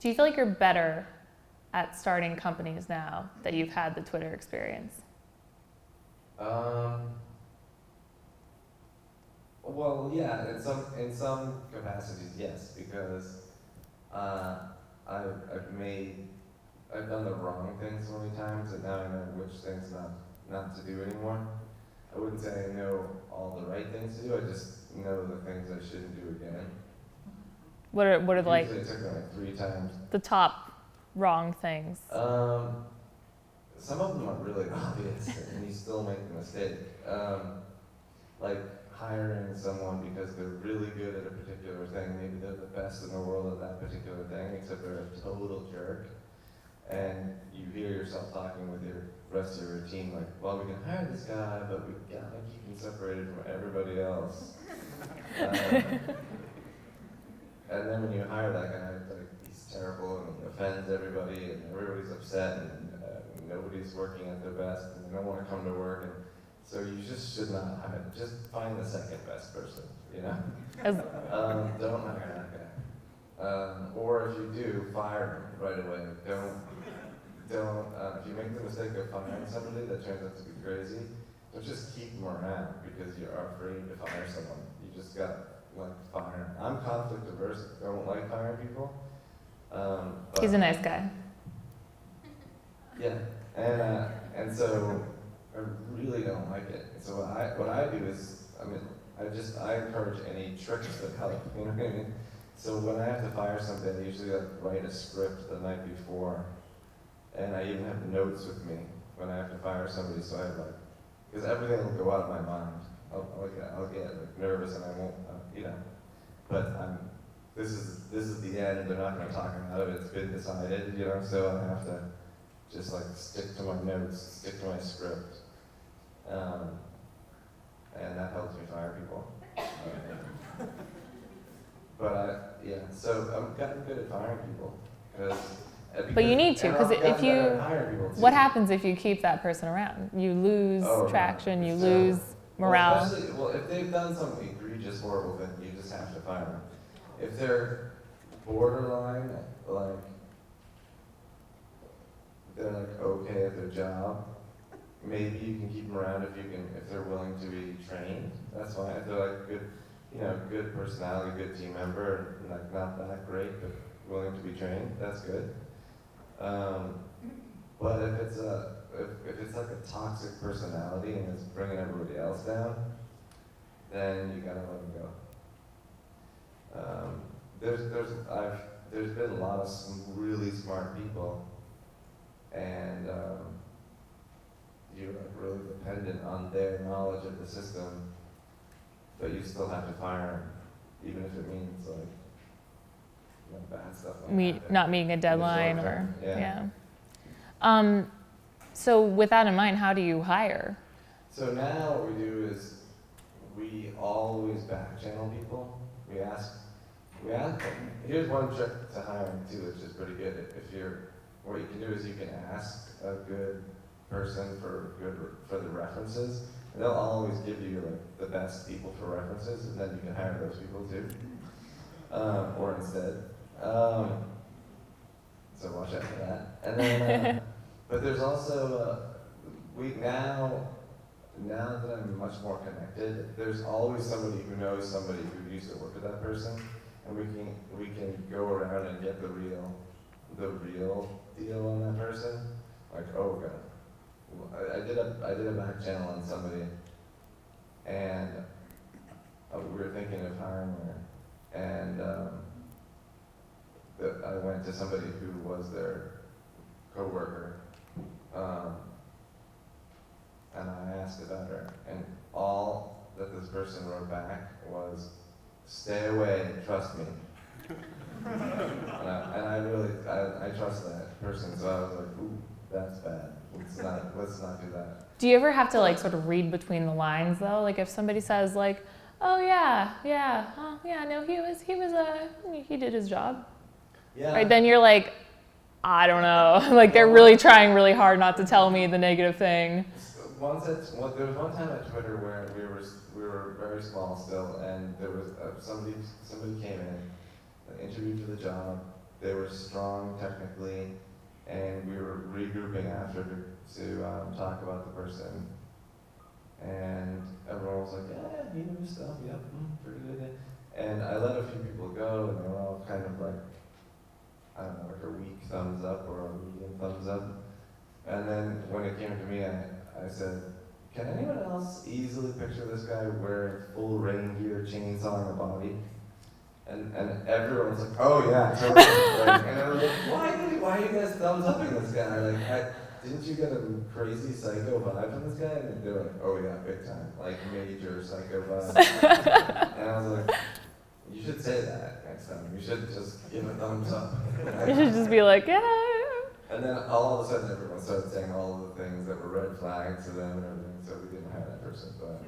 Do you feel like you're better at starting companies now that you've had the Twitter experience? Well, yeah, in some capacities, yes, because I've done the wrong things so many times, and now I know which things not to do anymore. I wouldn't say I know all the right things to do. I just know the things I shouldn't do again. What are like Usually it took me like 3 times. the top wrong things? Some of them are really obvious, and you still make the mistake. Like hiring someone because they're really good at a particular thing. Maybe they're the best in the world at that particular thing, except they're a total jerk. And you hear yourself talking with your rest of your team like, well, we can hire this guy, but we gotta keep him separated from everybody else. And then when you hire that guy, like, he's terrible and he offends everybody, and everybody's upset, and nobody's working at their best, and they don't want to come to work. And so you just should not hire. Just find the second best person, you know? Don't hire that guy. Or if you do, fire him right away. Don't. If you make the mistake of firing somebody that turns out to be crazy, don't just keep them around because you're afraid to fire someone. You just got fire. I'm conflict averse. I don't like firing people. He's a nice guy. Yeah, and so I really don't like it. So what I do is, I encourage any tricks that help. You know what I mean? So when I have to fire somebody, I usually write a script the night before, and I even have notes with me when I have to fire somebody. So I have because everything will go out of my mind. I'll get nervous and I won't, But this is the end. They're not going to talk me out of it. It's been decided, So I have to just stick to my notes, stick to my script, and that helps me fire people. So I've gotten good at firing people But you need to, because what happens if you keep that person around? You lose traction, you lose morale. Well, if they've done some egregious, horrible thing, you just have to fire them. If they're borderline, they're okay at their job, maybe you can keep them around if they're willing to be trained. That's fine. If they're good personality, good team member, not that great, but willing to be trained, that's good. But if it's a toxic personality and it's bringing everybody else down, then you gotta let them go. There's been a lot of really smart people, and you're really dependent on their knowledge of the system, but you still have to fire them, even if it means bad stuff not meeting a deadline So with that in mind, how do you hire? So now what we do is we always back channel people. We ask them. Here's one trick to hiring too, which is pretty good. What you can do is you can ask a good person for the references. And they'll always give you the best people for references, and then you can hire those people too, or instead. So watch out for that. And then, but there's also now that I'm much more connected, there's always somebody who knows somebody who used to work with that person, and we can go around and get the real deal on that person. I did a back channel on somebody, and we were thinking of hiring her, and I went to somebody who was their coworker, and I asked about her, and all that this person wrote back was, "Stay away, trust me." and I trust that person, so I was like, "Ooh, that's bad. Let's not do that." Do you ever have to sort of read between the lines though? If somebody says "Oh no, he did his job." Yeah. Right, then you're I don't know. They're really trying really hard not to tell me the negative thing. There was one time at Twitter where we were very small still, and there was somebody came in, interviewed for the job. they were strong technically, and we were regrouping after to talk about the person. And everyone was like, yeah, he knew his stuff, yep, pretty good. And I let a few people go, and they were all kind of like, I don't know, like a weak thumbs up or a medium thumbs up. And then when it came to me, I said, can anyone else easily picture this guy wearing full rain gear, chainsawing a body? And everyone was like, oh yeah, totally. Like, and I was like, why are you guys thumbs upping this guy? Like, didn't you get a crazy psycho vibe from this guy? And they were like, oh yeah, big time, like major psycho vibe. And I was like, you should say that next time. You should just give a thumbs up. You should just be like, yeah. And then all of a sudden everyone started saying all of the things that were red flags to them and everything, so we didn't hire that person. But